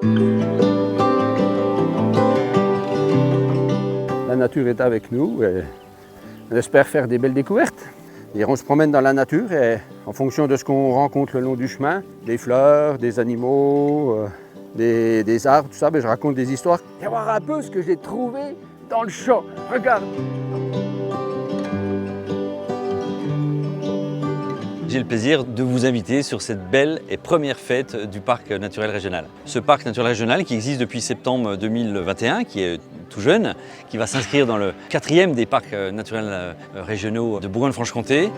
La nature est avec nous et on espère faire des belles découvertes. Et on se promène dans la nature et en fonction de ce qu'on rencontre le long du chemin, des fleurs, des animaux, des arbres, tout ça, je raconte des histoires. Et voir un peu ce que j'ai trouvé dans le champ. Regarde! J'ai le plaisir de vous inviter sur cette belle et première fête du parc naturel régional. Ce parc naturel régional qui existe depuis septembre 2021, qui est tout jeune, qui va s'inscrire dans le 4e des parcs naturels régionaux de Bourgogne-Franche-Comté.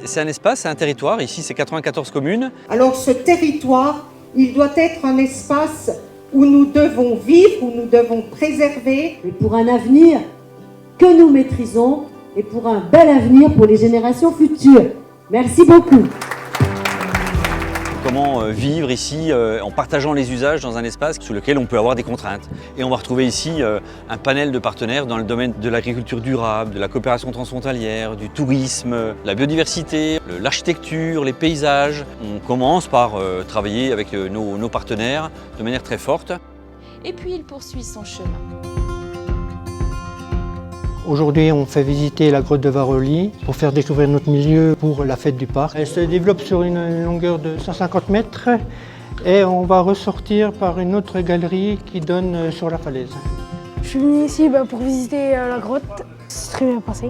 C'est un espace, c'est un territoire, ici c'est 94 communes. Alors ce territoire, il doit être un espace où nous devons vivre, où nous devons préserver. Et pour un avenir que nous maîtrisons et pour un bel avenir pour les générations futures. Merci beaucoup. Comment vivre ici en partageant les usages dans un espace sur lequel on peut avoir des contraintes. Et on va retrouver ici un panel de partenaires dans le domaine de l'agriculture durable, de la coopération transfrontalière, du tourisme, la biodiversité, l'architecture, les paysages. On commence par travailler avec nos partenaires de manière très forte. Et puis il poursuit son chemin. Aujourd'hui, on fait visiter la grotte de Varoli pour faire découvrir notre milieu pour la fête du parc. Elle se développe sur une longueur de 150 mètres et on va ressortir par une autre galerie qui donne sur la falaise. Je suis venu ici pour visiter la grotte. C'est très bien passé.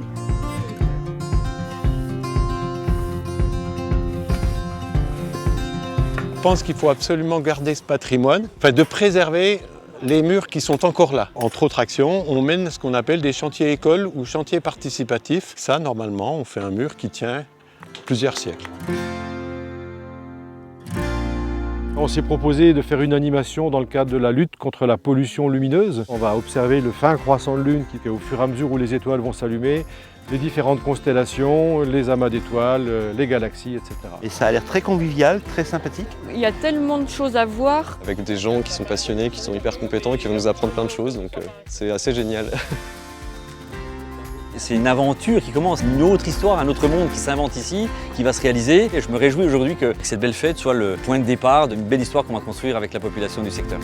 Je pense qu'il faut absolument garder ce patrimoine, de préserver les murs qui sont encore là. Entre autres actions, on mène ce qu'on appelle des chantiers écoles ou chantiers participatifs. Ça, normalement, on fait un mur qui tient plusieurs siècles. On s'est proposé de faire une animation dans le cadre de la lutte contre la pollution lumineuse. On va observer le fin croissant de lune qui, au fur et à mesure où les étoiles vont s'allumer, les différentes constellations, les amas d'étoiles, les galaxies, etc. Et ça a l'air très convivial, très sympathique. Il y a tellement de choses à voir. Avec des gens qui sont passionnés, qui sont hyper compétents, qui vont nous apprendre plein de choses, donc c'est assez génial. C'est une aventure qui commence, une autre histoire, un autre monde qui s'invente ici, qui va se réaliser. Et je me réjouis aujourd'hui que cette belle fête soit le point de départ d'une belle histoire qu'on va construire avec la population du secteur.